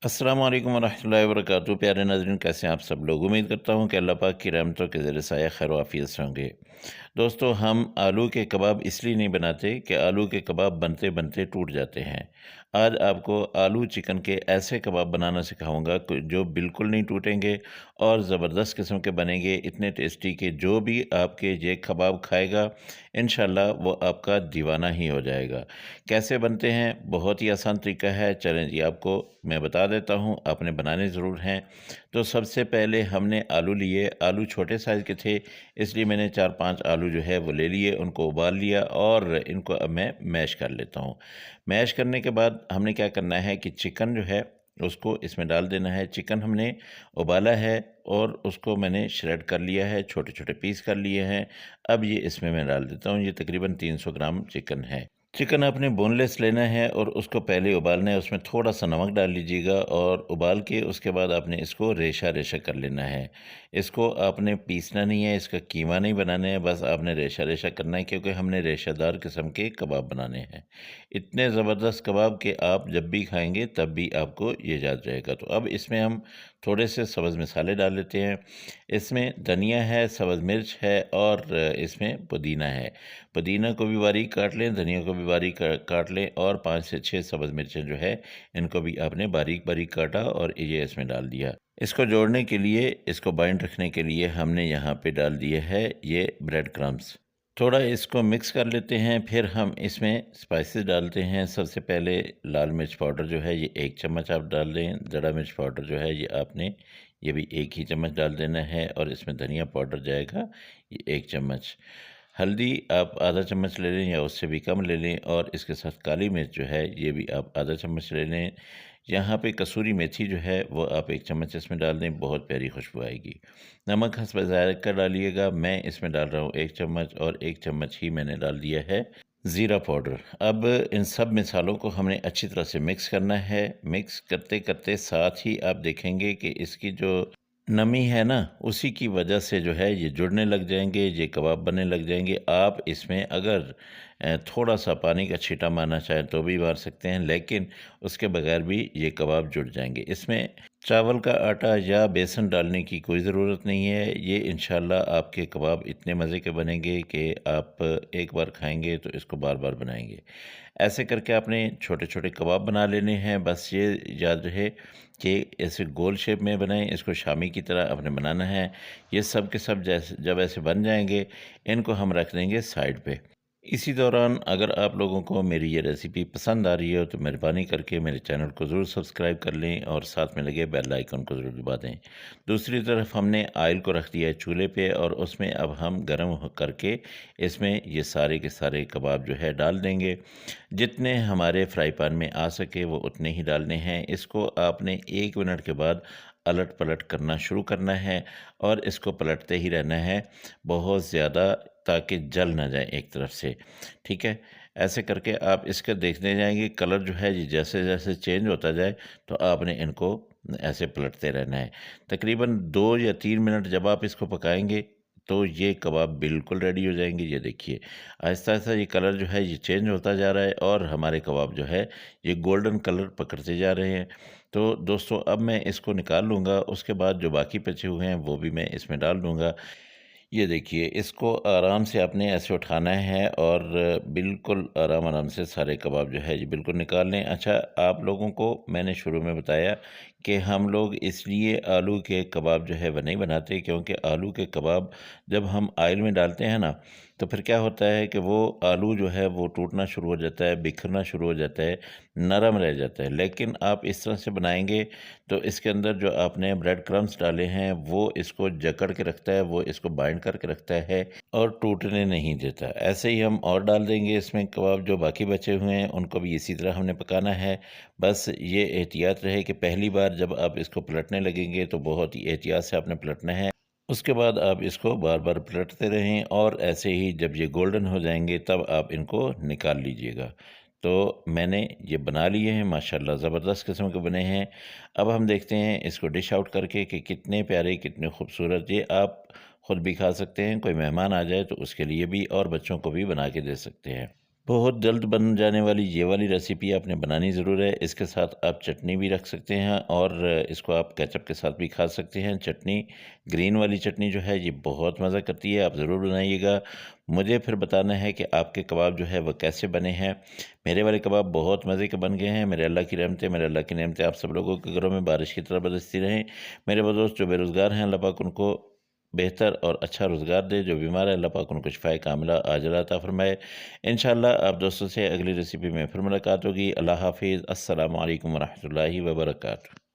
अस्सलाम वालेकुम वरहमतुल्लाहि वबरकातुहू। प्यारे नाज़रीन, कैसे हैं आप सब लोग। उम्मीद करता हूँ कि अल्लाह पाक की रहमतों के ज़रिए साया खैर आफियत से होंगे। दोस्तों, हम आलू के कबाब इसलिए नहीं बनाते कि आलू के कबाब बनते बनते टूट जाते हैं। आज आपको आलू चिकन के ऐसे कबाब बनाना सिखाऊंगा जो बिल्कुल नहीं टूटेंगे और ज़बरदस्त किस्म के बनेंगे, इतने टेस्टी कि जो भी आपके ये कबाब खाएगा इंशाल्लाह वो आपका दीवाना ही हो जाएगा। कैसे बनते हैं? बहुत ही आसान तरीका है। चलें जी, आपको मैं बता देता हूँ, आपने बनाने ज़रूर हैं। तो सबसे पहले हमने आलू लिए। आलू छोटे साइज़ के थे, इसलिए मैंने 4-5 आलू जो है वो ले लिए, उनको उबाल लिया और इनको अब मैं मैश कर लेता हूँ। मैश करने के बाद हमने क्या करना है कि चिकन जो है उसको इसमें डाल देना है। चिकन हमने उबाला है और उसको मैंने श्रेड कर लिया है, छोटे-छोटे पीस कर लिए हैं। अब ये इसमें मैं डाल देता हूँ। ये तकरीबन 300 ग्राम चिकन है। चिकन आपने बोनलेस लेना है और उसको पहले उबालना है। उसमें थोड़ा-सा नमक डाल लीजिएगा और उबाल के उसके बाद आपने इसको रेशा-रेशा कर लेना है। इसको आपने पीसना नहीं है, इसका कीमा नहीं बनाना है, बस आपने रेशा-रेशा करना है क्योंकि हमने रेशादार किस्म के कबाब बनाने हैं। इतने ज़बरदस्त कबाब कि आप जब भी खाएँगे तब भी आपको ये याद रहेगा। तो अब इसमें हम थोड़े से सब्ज़ मसाले डाल लेते हैं। इसमें धनिया है, सब्ज़ मिर्च है और इसमें पुदीना है। पुदीना को भी बारीक काट लें, धनिया को भी बारीक काट लें और 5 से 6 सब्ज़ मिर्चें जो है, इनको भी आपने बारीक-बारीक काटा और ये इसमें डाल दिया। इसको जोड़ने के लिए, इसको बाइंड रखने के लिए हमने यहाँ पे डाल दिए है ये ब्रेड क्रम्ब्स। थोड़ा इसको मिक्स कर लेते हैं, फिर हम इसमें स्पाइसेस डालते हैं। सबसे पहले लाल मिर्च पाउडर जो है ये 1 चम्मच आप डाल दें। ज़रा मिर्च पाउडर जो है ये आपने ये भी 1 ही चम्मच डाल देना है और इसमें धनिया पाउडर जाएगा ये 1 चम्मच। हल्दी आप आधा चम्मच ले लें या उससे भी कम ले लें और इसके साथ काली मिर्च जो है ये भी आप आधा चम्मच ले लें। यहाँ पे कसूरी मेथी जो है वो आप 1 चम्मच इसमें डाल दें, बहुत प्यारी खुशबू आएगी। नमक हस्ब ज़ायक़ा डालिएगा। मैं इसमें डाल रहा हूँ 1 चम्मच और 1 चम्मच ही मैंने डाल दिया है ज़ीरा पाउडर। अब इन सब मसालों को हमने अच्छी तरह से मिक्स करना है। मिक्स करते-करते साथ ही आप देखेंगे कि इसकी जो नमी है ना, उसी की वजह से जो है ये जुड़ने लग जाएँगे, ये कबाब बनने लग जाएँगे। आप इसमें अगर थोड़ा-सा पानी का छींटा मारना चाहें तो भी मार सकते हैं, लेकिन उसके बगैर भी ये कबाब जुड़ जाएँगे। इसमें चावल का आटा या बेसन डालने की कोई ज़रूरत नहीं है। ये इंशाल्लाह आपके कबाब इतने मज़े के बनेंगे कि आप एक बार खाएँगे तो इसको बार-बार बनाएँगे। ऐसे करके आपने छोटे-छोटे कबाब बना लेने हैं। बस ये याद रहे कि ऐसे गोल शेप में बनाएँ, इसको शामी की तरह आपने बनाना है। ये सब के सब जैसे जब ऐसे बन जाएँगे, इनको हम रख देंगे साइड पे। इसी दौरान अगर आप लोगों को मेरी ये रेसिपी पसंद आ रही हो तो मेहरबानी करके मेरे चैनल को ज़रूर सब्सक्राइब कर लें और साथ में लगे बेल आइकन को ज़रूर दबा दें। दूसरी तरफ हमने ऑयल को रख दिया है चूल्हे पे और उसमें अब हम करके इसमें ये सारे के सारे कबाब जो है डाल देंगे। जितने हमारे फ्राई पैन में आ सके वो उतने ही डालने हैं। इसको आपने 1 मिनट के बाद अलट-पलट करना शुरू करना है और इसको पलटते ही रहना है बहुत ज़्यादा, ताकि जल ना जाए एक तरफ से, ठीक है? ऐसे करके आप इसका देखते जाएँगे कलर जो है ये जैसे-जैसे चेंज होता जाए तो आपने इनको ऐसे पलटते रहना है। तकरीबन 2 या 3 मिनट जब आप इसको पकाएँगे तो ये कबाब बिल्कुल रेडी हो जाएँगे। ये देखिए, आहिस्ता-आहिस्ता ये कलर जो है ये चेंज होता जा रहा है और हमारे कबाब जो है ये गोल्डन कलर पकड़ते जा रहे हैं। तो दोस्तों, अब मैं इसको निकाल लूँगा, उसके बाद जो बाकी बचे हुए हैं वो भी मैं इसमें डाल दूँगा। ये देखिए, इसको आराम से आपने ऐसे उठाना है और बिल्कुल आराम-आराम से सारे कबाब जो है ये बिल्कुल निकाल लें। अच्छा, आप लोगों को मैंने शुरू में बताया कि हम लोग इसलिए आलू के कबाब जो है वो नहीं बनाते क्योंकि आलू के कबाब जब हम ऑयल में डालते हैं ना, तो फिर क्या होता है कि वो आलू जो है वो टूटना शुरू हो जाता है, बिखरना शुरू हो जाता है, नरम रह जाता है। लेकिन आप इस तरह से बनाएँगे तो इसके अंदर जो आपने ब्रेड क्रम्स डाले हैं वो इसको जकड़ के रखता है, वो इसको बाइंड करके रखता है और टूटने नहीं देता। ऐसे ही हम और डाल देंगे इसमें कबाब जो बाकी बचे हुए हैं, उनको भी इसी तरह हमने पकाना है। बस ये एहतियात रहे कि पहली बार जब आप इसको पलटने लगेंगे तो बहुत ही एहतियात से आपने पलटना है। उसके बाद आप इसको बार-बार पलटते रहें और ऐसे ही जब ये गोल्डन हो जाएँगे तब आप इनको निकाल लीजिएगा। तो मैंने ये बना लिए हैं, माशाल्लाह ज़बरदस्त किस्म के बने हैं। अब हम देखते हैं इसको डिश आउट करके कि कितने प्यारे, कितने खूबसूरत। ये आप ख़ुद भी खा सकते हैं, कोई मेहमान आ जाए तो उसके लिए भी और बच्चों को भी बना के दे सकते हैं। बहुत जल्द बन जाने वाली ये वाली रेसिपी आपने बनानी ज़रूर है। इसके साथ आप चटनी भी रख सकते हैं और इसको आप केचप के साथ भी खा सकते हैं। चटनी ग्रीन वाली चटनी जो है ये बहुत मज़ा करती है, आप ज़रूर बनाइएगा। मुझे फिर बताना है कि आपके कबाब जो है वो कैसे बने हैं। मेरे वाले कबाब बहुत मज़े के बन गए हैं। मेरे अल्लाह की रहमतें, मेरे अल्लाह की नेमतें आप सब लोगों के घरों में बारिश की तरह बरसती रहें। मेरे वो दोस्त जो बेरोज़गार हैं, अल्लाह पाक उनको बेहतर और अच्छा रोज़गार दे। जो बीमार है, अल्लाह पाक उनको शिफ़ाए कामिला आजिल अता फ़रमाए। इंशाअल्लाह आप दोस्तों से अगली रेसिपी में फिर मुलाकात होगी। अल्लाह हाफ़िज़। अस्सलामु अलैकुम व रहमतुल्लाहि व बरकातुहू।